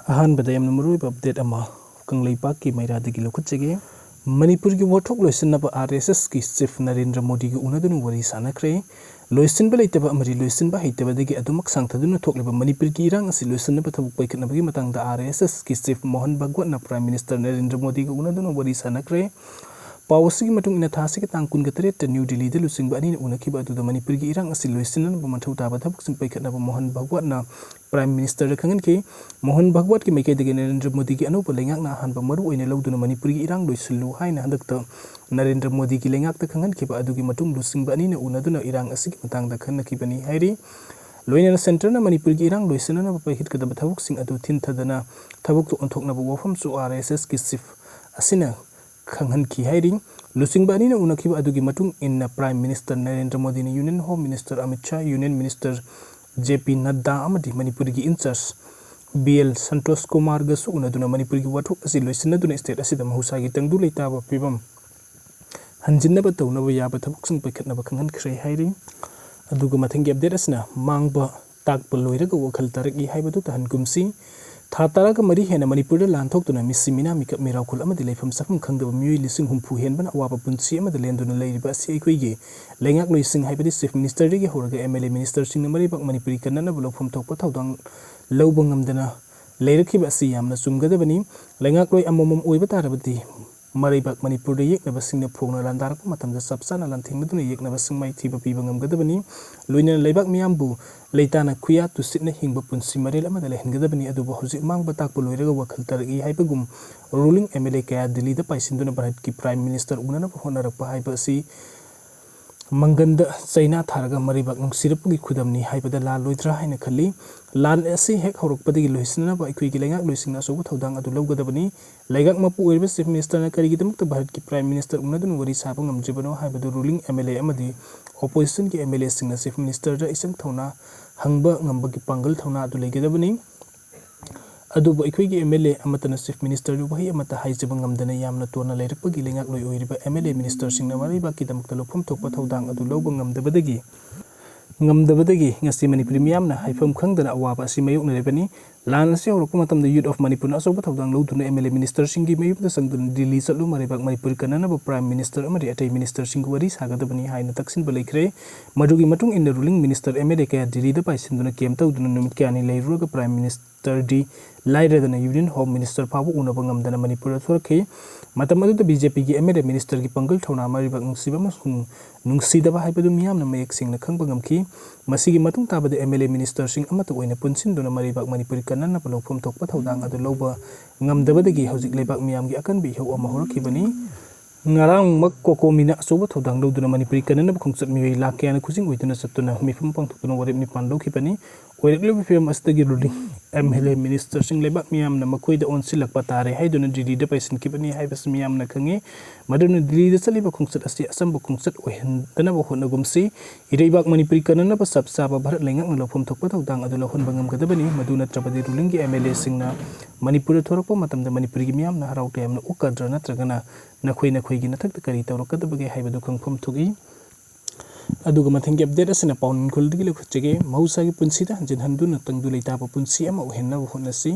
अहानबदा यamna maruiba update ama kanglaipak ki mairadagi lokhachege manipur ki wathok loisinaba RSS ki chief Narendra Modi gi unadunu wari sanakre loisinba leitaba amari loisinba heitaba dagi adumak sangthaduna thokleba manipur ki irang asi loisinaba thabuk paikhatnaba gi matangda RSS ki chief Mohan Bhagwat na Prime Minister Narendra Modi gi unadunu wari sanakre Pawasi ki matung ina thasi ki tangkun gatret New Delhi de lusingba ani unakiba adu da manipur gi irang asi loisinan ba mathau taba thabuk sing paikhatnaba Mohan Bhagwat na Prime Minister kangan ki Mohan Bhagwat ki maike dagi Narendra Modi ki anupa lengak na hanba maru oine lawduna manipur gi irang loisilu haina handakta Narendra Modi ki lengak ta kangan ki ba adu gi matung lusingba ani unaduna irang asi ki matangda khanna ki bani hairi loina center na manipur gi irang loisinana ba paihit kadaba thabuk sing adu thin thadana thabuk to onthokna ba wafam su RSS ki chief asina Kanghan ki hiring lusing ba ni na unakiba adugi matung in Prime Minister Narendra Modi ni Union Home Minister Amit Shah Union Minister JP Nadda amadi Manipur gi in charge BL Santosh Kumar ga su unaduna Manipur gi wathok asi loisina duna state asida mahusa gi tangdu leita ba pibam hanjinna ba tawna ba ya ba thabuk sing paikhatna ba kanghan khrai hiring aduga mathangi update asna mangba takpa loiraga wakhal taragi haibadu tahan kumsi Thatara ka mari hena Manipur da lanthok tuna misimina mikap miracle amadi leifam safam khangdaba miyoi lising humpu henban awaba punsi amadi lenduna leiriba asi aikoige lengak loising haibadi chief minister gi horaga MLA minister sing mari bak Manipuri kanana bulofam thokpa thaudang lawba ngamdana leirakhiba asi yamna chumgadabani lengak loi amomom oiba tarabadi Maribak Manipur da yeknaba singna phogna landarak matamda sapsana lanthingmaduna yeknaba singmai thiba piba ngamgadabani loina leibak miyambu leitana khuya tu sitna hingba punsi marel amada lehengadabani aduba hojik mangba takpa loiraga wakhal taragi haibagum ruling MLA kaya Delhi da paisinduna Bharat ki Prime Minister unana honarakpa haiba si Manganda China tharaga maribak nungsirapgi khudamni haibada la loitra haina khali lan asi hek horokpadagi loisina ba ikui gi lengak loisingna sobu thodang adu lawgadabani laigak mapu oiriba chief minister na karigi damukta Bharat ki Prime Minister unadun wari saba ngamjibano haibadu ruling MLA amadi opposition ki MLA singna chief minister da isang thona hangba ngamba gi pangal thona adu legadabani aduba ikui gi MLA amatana chief minister du bahi amata haijaba ngamdana yamna tona leirakpagi lengak loi oiriba MLA minister singna mariba ki damukta lofam thokpa thodang adu lawba ngamdabadagi ngasi Manipur miyamna haifam khangdana awaba asi mayokna rebani lan asi horokpa matamda youth of Manipur na asoba thodang lawduna MLA minister singi mayupda sangduna Delhi chatlu maribak Manipur kanana ba Prime Minister amari atai minister sing wari sagadabani haina taksin balaikre madugi matung in the ruling minister MLA kaya Delhi da paisinduna kem tawduna numit kyani leiruga Prime Minister di Lairadana Union Home Minister Pabu unaba ngamdana Manipur thorke matamadu da BJP gi MLA minister gi pangal thona maribak nungsiba masung nungsidaba haibadu miyamna mayek singna khangba ngamki masigi matung tabada MLA minister sing amata oina punsinduna maribak Manipur kanana palofam thokpa thodang adu lawba ngamdabadagi hojik leibak miyam gi akan bi hau ama horakibani ngarang mak kokomina soba thodang lawduna Manipur kanana khongchat miwei lakyana khujing oiduna satuna mifam pangthokuna warip ni pandokibani oirakle film astagi ruling MLA minister sing lebak miyam na makoi da onsilak patare haiduna Delhi da paisin kibani haibas miyam na khangi maduna Delhi da saliba khongchat asi asam bu khongchat ohendana ba hona gumsi ireibak Manipur kanana ba sabsaba Bharat lengak na lofam thokpa thodang adu lohon bangam gadabani maduna trabadi ruling gi MLA sing na Manipur thorokpa matamda Manipur gi miyam na harau tayam na ukadra natragana nakhoi gi nathak kari tawrakadabage haibadu khangpham thogi aduga mathangi update asina paun khuldi lekhchege mausa gi punsida jinhanduna tangdu leita pa punsi ama ohenna honasi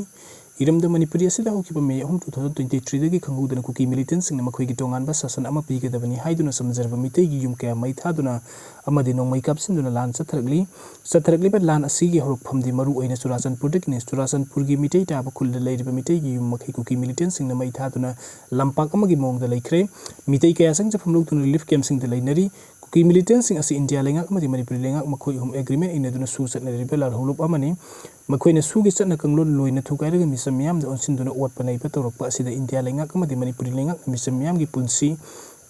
iramda Manipuri asida hokiba May 2023 dagi khangudana Kuki Millitantsingi Tonganba Sasan ama pigadabani haiduna samjarba mitei gi yum kaya mai thaduna amadi nongmai kapsinduna lan satharakli ba lan asigi horokphamdi maru oina Churachandpur dagini Churachandpur gi mitei taba khulda leiriba mitei gi yum makhai Kuki Millitantsingi mai thaduna lampak amagi mongda leikhre mitei kaya sangjafam logtuna relief camp sing da leinari Kuki Millitantsingi asi India lengak amadi Manipur lengak makhoi hum agreement inaduna su satnari belar holop amani makhoi na su gi chatna kanglon loina thukairaga misam miyam da onsinduna otpa naipa tawrakpa asida India lengak amadi Manipur lengak misam miyam gi punsi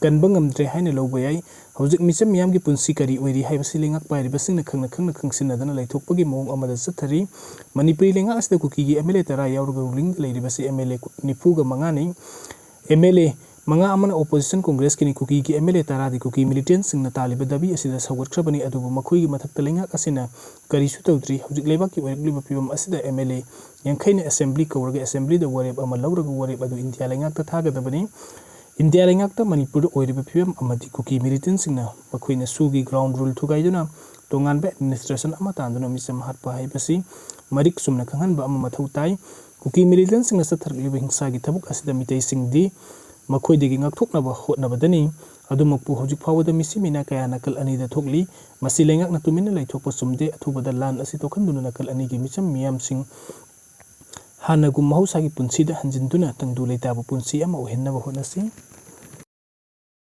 kanba ngamdre haina lawba yai hojik misam miyam gi punsi kari oiri haibasi lengak pairiba singna khangna khangsinadana laithokpagi mong amada chathari Manipur lengak asida Kuki gi MLA tara yauraga ruling leiribasi MLA nifuga mangani MLA Manga amana opposition congress kini Kuki gi MLA tara di Kuki Millitantsingi na taliba dabi asida sawatkrabani adubu makhoi gi mathakta lengak asina karisu tawdri hojik leibak ki oirakliba pibam asida MLA yangkhaina assembly kawraga assembly da warep ama lawraga warep adu India lengak ta thagadabani India lengak ta Manipur oiriba pibam amadi Kuki Millitantsingi na makhoina sugi ground rule thugaiduna Tonganba administration ama tanduna misam hatpa haibasi marik sumna khanghanba ama mathau tai Kuki Millitantsingi Satharaklibha hingsagi thabuk asida mitaisingdi makhoi ngakthoknaba hotnabadani adumakpu hojik phawada misimina kaya nakal anida thokli masi lengakna tumina laithokpa sumde athubada lan asi tokhanduna nakal anigi micham miyamsing hanagum mahusagi punsida hanjinduna tangdu leitaba punsi ama ohennaba honasi.